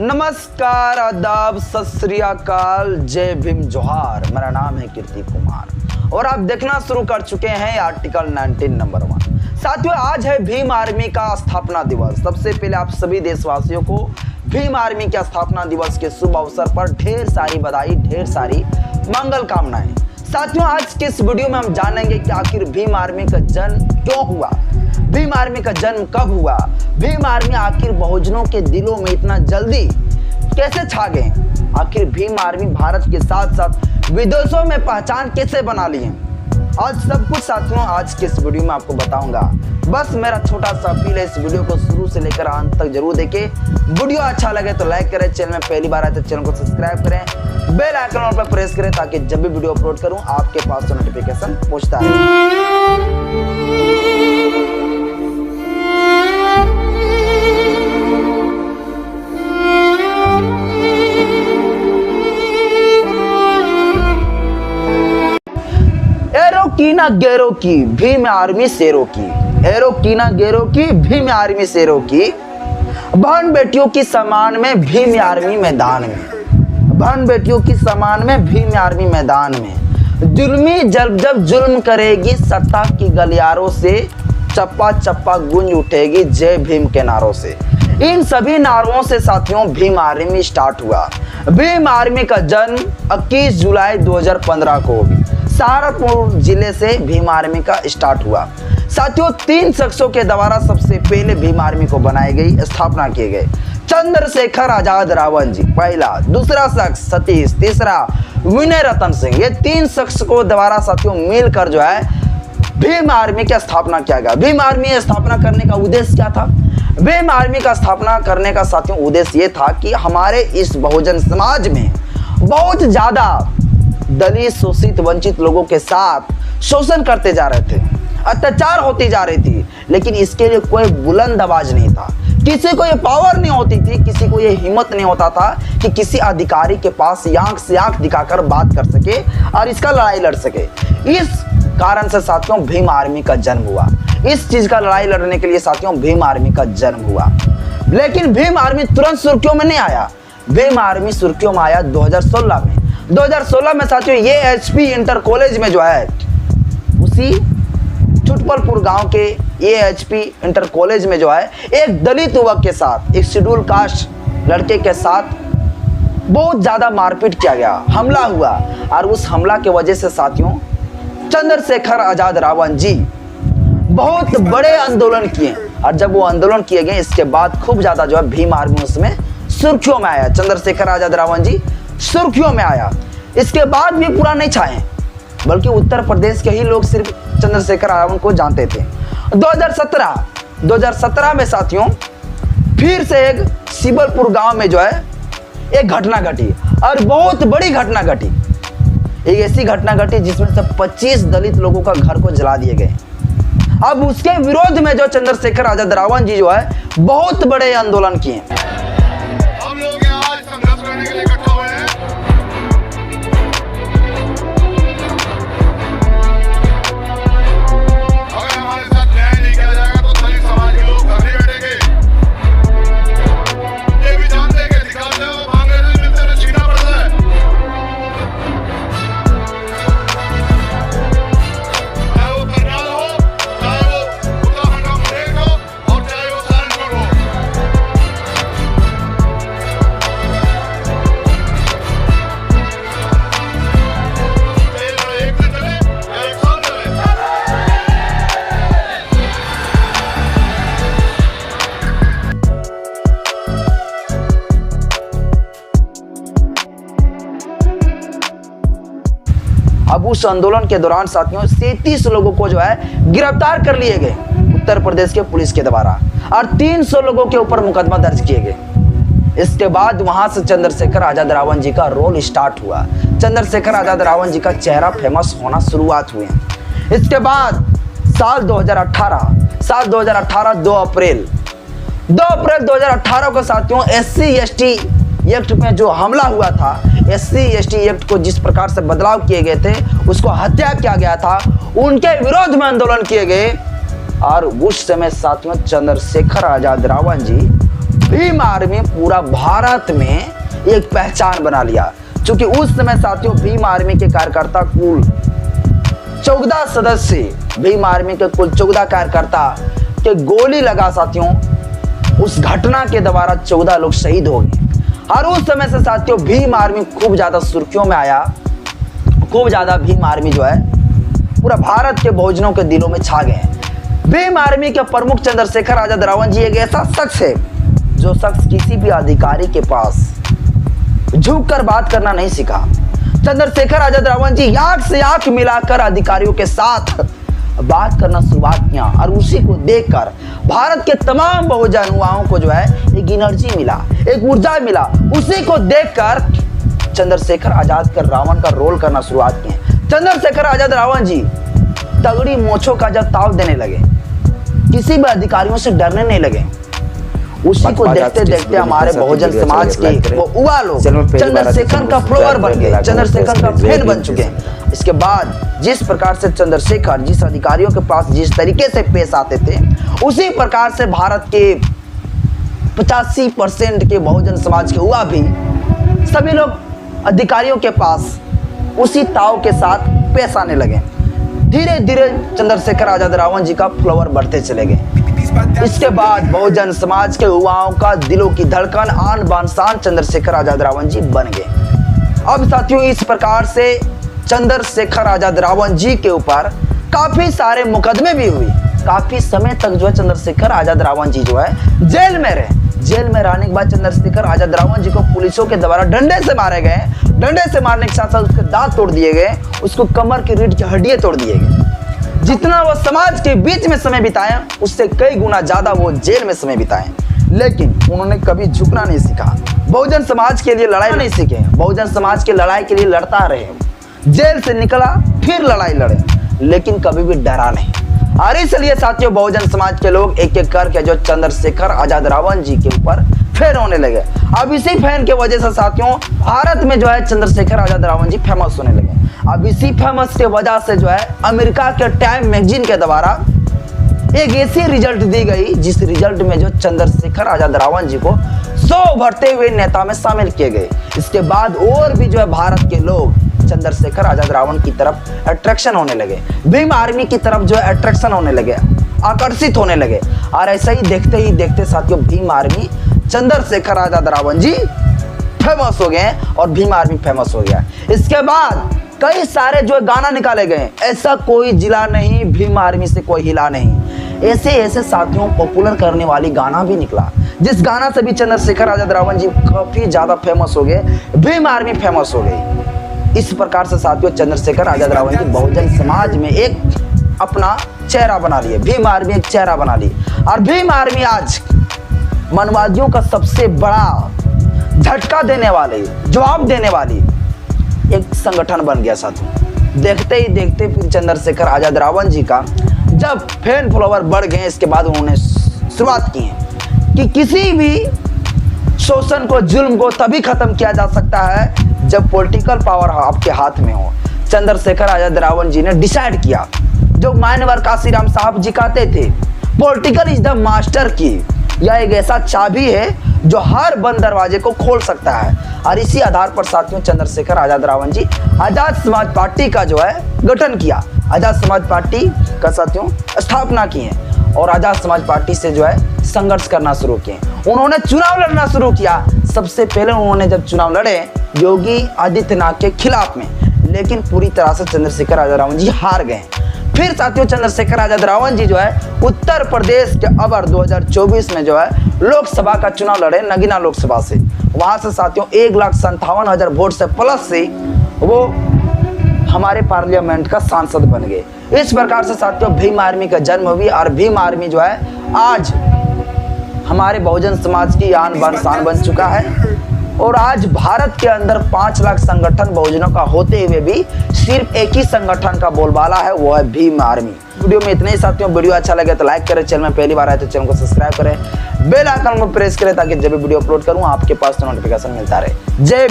नमस्कार, आदाब, सत श्री अकाल, जय भीम, जोहार। मेरा नाम है कीर्ति कुमार और आप देखना शुरू कर चुके हैं आर्टिकल 19 नंबर 1। साथियों, आज है भीम आर्मी का स्थापना दिवस। सबसे पहले आप सभी देशवासियों को भीम आर्मी के स्थापना दिवस के शुभ अवसर पर ढेर सारी बधाई, ढेर सारी मंगल कामनाएं। साथियों, आज के इस वीडियो में हम जानेंगे कि आखिर भीम आर्मी का जन्म क्यों हुआ, भीम आर्मी का जन्म कब हुआ, भीम आर्मी आखिर बहुजनों के दिलों में इतना जल्दी कैसे छा गए, आखिर भीम आर्मी भारत के साथ साथ विदेशों में पहचान कैसे बना लिए। आज सब कुछ साथियों आज के इस वीडियो में आपको बताऊंगा। बस मेरा छोटा सा अपील है, इस वीडियो को शुरू से लेकर अंत तक जरूर देखें। वीडियो अच्छा लगे तो लाइक करें, चैनल में पहली बार आए तो चैनल को सब्सक्राइब करें, बेल आइकन पर प्रेस करें ताकि जब भी वीडियो अपलोड करूं आपके पास तो नोटिफिकेशन पहुंचता है। कीना गेरो की भीम आर्मी शेरों की, एरो कीना गेरो की भीम आर्मी शेरों की, बहन बेटियों की सम्मान में भीम आर्मी मैदान में, बहन बेटियों की सम्मान में भीम आर्मी मैदान में, जुल्मी जब जुल्म करेगी सत्ता की गलियारों से, चप्पा चप्पा गूंज उठेगी जय भीम के नारों से। इन सभी नारों से साथियों भीम आर्मी स्टार्ट हुआ। भीम आर्मी का जन्म 21 जुलाई 2015 को सहारनपुर जिले से भीम आर्मी का स्टार्ट हुआ। साथियों, 3 शख्सों के द्वारा सबसे पहले भीम आर्मी को बनाई गई, स्थापना किए गए। चंद्रशेखर आजाद रावण जी पहला, दूसरा शख्स सतीश, तीसरा विनय रतन सिंह। ये 3 शख्स को द्वारा साथियों मिलकर जो है भीम आर्मी की स्थापना किया गया। भीम आर्मी स्थापना करने का उद्देश्य क्या था? भीम आर्मी का स्थापना करने का साथियों उद्देश्य ये था कि हमारे इस बहुजन समाज में बहुत ज्यादा दलित, शोषित, वंचित लोगों के साथ शोषण करते जा रहे थे, अत्याचार होती जा रही थी, लेकिन इसके लिए कोई बुलंद आवाज नहीं था। किसी को ये पावर नहीं होती थी, किसी को ये हिम्मत नहीं होता था कि किसी अधिकारी के पास आंख से आंख दिखाकर बात कर सके और इसका लड़ाई लड़ सके। इस कारण से साथियों भीम आर्मी का जन्म हुआ। इस चीज का लड़ाई लड़ने के लिए साथियों भीम आर्मी का जन्म हुआ। लेकिन भीम आर्मी तुरंत सुर्खियों में नहीं आया। भीम आर्मी सुर्खियों में आया 2016 में। 2016 में साथियों ये एचपी इंटर कॉलेज में जो है उसी छुटपलपुर गांव के एचपी इंटर कॉलेज में जो है एक दलित युवक के साथ, एक शेड्यूल कास्ट लड़के के साथ बहुत ज्यादा मारपीट किया गया, हमला हुआ। और उस हमला के वजह से साथियों चंद्रशेखर आजाद रावण जी बहुत बड़े आंदोलन किए। और जब वो आंदोलन किए गए इसके बाद खूब ज्यादा जो है भीम आर्मी उसमें सुर्खियों में आया। चंद्रशेखर आजाद रावण जी सुर्खियों में आया। इसके बाद भी पूरा नहीं छाए, बल्कि उत्तर प्रदेश के ही लोग सिर्फ चंद्रशेखर रावण को जानते थे। 2017 में साथियों फिर से एक शिवलपुर गांव में जो है एक घटना घटी और बहुत बड़ी घटना घटी। एक ऐसी घटना घटी जिसमें से 25 दलित लोगों का घर को जला दिए गए। अब उसके विरोध में जो चंद्रशेखर आजाद रावण जी जो है बहुत बड़े आंदोलन किए। हम लोग यहाँ आज संघर्ष करने के लिए इकट्ठा हुए हैं। अगर हमारे साथ न्याय नहीं किया जाएगा तो दलित समाज के लोग घर नहीं बैठेंगे। ये भी जानते हैं कि दिखाते हो मांगे नहीं मिलते तो छीना पड़ता है। चाहे वो करनाल हो, चाहे वो उत्तराखंड का मुंडेर हो और चाहे वो सहारनपुर हो। अब उस आंदोलन के दौरान साथियों 37 लोगों को जो है गिरफ्तार कर लिए गए उत्तर प्रदेश के पुलिस के द्वारा और 300 लोगों के ऊपर मुकदमा दर्ज किए गए। इसके बाद वहां से चंद्रशेखर आजाद रावण जी का रोल स्टार्ट हुआ। चंद्रशेखर आजाद रावण जी का चेहरा फेमस होना शुरुआत हुए। इसके बाद साल 2018 2 अप्रैल 2018 को साथियों SC/ST एक्ट में जो हमला हुआ था, SC/ST एक्ट को जिस प्रकार से बदलाव किए गए थे, उसको हत्या किया गया था, उनके विरोध में आंदोलन किए गए। और उस समय साथियों चंद्रशेखर आजाद रावण जी भीम आर्मी पूरा भारत में एक पहचान बना लिया। क्योंकि उस समय साथियों भीम आर्मी के कार्यकर्ता कुल 14 सदस्य, भीम आर्मी के कुल 14 कार्यकर्ता के गोली लगा साथियों उस घटना के द्वारा 14 लोग शहीद हो गए। और उस समय से साथियों भीम आर्मी खूब ज्यादा सुर्खियों में आया, खूब ज्यादा भीम आर्मी जो है पूरा भारत के बहुजनों के दिलों में छा गए। भीम आर्मी के प्रमुख चंद्रशेखर आजाद रावण जी एक ऐसा शख्स है जो शख्स किसी भी अधिकारी के पास झुक कर बात करना नहीं सीखा। चंद्रशेखर आजाद रावण जी आंख से आंख मिलाकर अधिकारियों के साथ बात करना शुरुआत किया और उसी को देखकर भारत के तमाम बहुजन युवाओं को जो है एक एनर्जी मिला, एक ऊर्जा मिला। उसी को देखकर चंद्रशेखर आजाद कर रावण का रोल करना शुरुआत किए। चंद्रशेखर आजाद रावण जी तगड़ी मोछों का जब ताव देने लगे, किसी भी अधिकारियों से डरने नहीं लगे। उसी को देखते देखते हमारे बहुजन समाज के वो युवा लोग चंद्रशेखर का फॉलोअर बन गए, चंद्रशेखर का फैन बन चुके हैं। इसके बाद जिस प्रकार से चंद्रशेखर जिस अधिकारियों के पास जिस तरीके से पेश आते थे, उसी प्रकार से भारत के 85% के बहुजन समाज के युवा भी सभी लोग अधिकारियों के पास उसी ताव के साथ पेश आने लगे। धीरे धीरे चंद्रशेखर आजाद रावण जी का फॉलोअर बढ़ते चले गए। इसके बाद बहुजन समाज के युवाओं का दिलों की धड़कन आन बान शान चंद्रशेखर आजाद रावण जी बन गए। अब साथियों इस प्रकार से चंद्रशेखर आजाद रावण जी के ऊपर काफी सारे मुकदमे भी हुए। काफी समय तक जो है चंद्रशेखर आजाद रावण जी जो है जेल में रहे। जेल में रहने के बाद चंद्रशेखर आजाद रावण जी को पुलिसों के द्वारा डंडे से मारे गए। डंडे से मारने के साथ साथ उसके दांत तोड़ दिए गए, उसको कमर की रीढ़ की हड्डियां तोड़ दिए गए। जितना वो समाज के बीच में समय बिताए उससे कई गुना ज्यादा वो जेल में समय बिताए, लेकिन उन्होंने कभी झुकना नहीं सीखा। बहुजन समाज के लिए लड़ाई नहीं सीखे, बहुजन समाज की लड़ाई के लिए लड़ता रहे। जेल से निकला फिर लड़ाई लड़े, लेकिन कभी भी डरा नहीं। और इसलिए साथियों बहुजन समाज के लोग एक एक करके जो चंद्रशेखर आजाद रावण जी के ऊपर फैन होने लगे। अब इसी फैन के वजह से साथियों भारत में जो है चंद्रशेखर आजाद रावण जी फेमस होने लगे। अब इसी फेमस के वजह से जो है अमेरिका के टाइम मैगजीन के द्वारा एक ऐसी रिजल्ट दी गई जिस रिजल्ट में जो चंद्रशेखर आजाद रावण जी को 100 उभरते हुए नेता में शामिल किए गए। इसके बाद और भी जो है भारत के लोग चंद्रशेखर आजाद रावण की तरफ अट्रैक्शन होने लगे, भीम आर्मी की तरफ जो है अट्रैक्शन होने लगे, आकर्षित होने लगे। और ऐसा ही देखते साथियों भीम आर्मी चंद्रशेखर आजाद रावण जी फेमस हो गए और भीम आर्मी फेमस हो गया। इसके बाद कई सारे जो गाना निकाले गए, ऐसा कोई जिला नहीं भीम आर्मी से कोई हिला नहीं, ऐसे ऐसे साथियों पॉपुलर करने वाली गाना भी निकला जिस गाना से भी चंद्रशेखर आजाद रावण जी काफी ज्यादा फेमस हो गए, भीम आर्मी फेमस हो गई। इस प्रकार से साथियों चंद्रशेखर आजाद रावण जी बहुजन समाज में एक अपना चेहरा बना लिए, भीम आर्मी एक चेहरा बना ली। और भीम आर्मी आज मनवादियों का सबसे बड़ा झटका देने वाले, जवाब देने वाली एक संगठन बन गया साथियों। देखते ही देखते फिर चंद्रशेखर आजाद रावण जी का जब फैन फॉलोवर बढ़ गए, इसके बाद उन्होंने शुरुआत की है कि किसी भी शोषण को, जुल्म को तभी खत्म किया जा सकता है जब पॉलिटिकल पावर आपके हाथ में हो। चंद्रशेखर आजाद रावण जी ने डिसाइड किया, जो मान्यवर काशीराम साहब जी कहते थे, पॉलिटिकल इज द मास्टर की। यह एक ऐसा चाबी है जो हर बंद दरवाजे को खोल सकता है। और इसी आधार पर साथियों चंद्रशेखर आजाद रावण जी आजाद समाज पार्टी का जो है गठन किया, आजाद समाज पार्टी का साथियों स्थापना की है और आजाद समाज पार्टी से जो है संघर्ष करना शुरू किए। उन्होंने चुनाव लड़ना शुरू किया। सबसे पहले उन्होंने जब चुनाव लड़े योगी आदित्यनाथ के खिलाफ में, लेकिन पूरी तरह से चंद्रशेखर आजाद रावण जी हार गए। फिर साथियों चंद्रशेखर आजाद रावण जी जो है उत्तर प्रदेश के अबर 2024 में जो है लोकसभा का चुनाव लड़े, नगीना लोकसभा से। वहां से साथियों 1,57,000 वोट से प्लस से वो हमारे पार्लियामेंट का सांसद बन गए। इस प्रकार से साथियों भीम आर्मी का जन्म हुई और भीम आर्मी जो है आज हमारे बहुजन समाज की आन बान शान बन चुका है। और आज भारत के अंदर 5 लाख संगठन बहुजनों का होते हुए भी सिर्फ एक ही संगठन का बोलबाला है, वो है भीम आर्मी। वीडियो में इतने ही साथियों। वीडियो अच्छा लगे तो लाइक करें, चैनल में पहली बार आए तो चैनल को सब्सक्राइब करें, बेल आइकन को प्रेस करें ताकि जब भी वीडियो अपलोड करूं आपके पास तो नोटिफिकेशन मिलता रहे। जय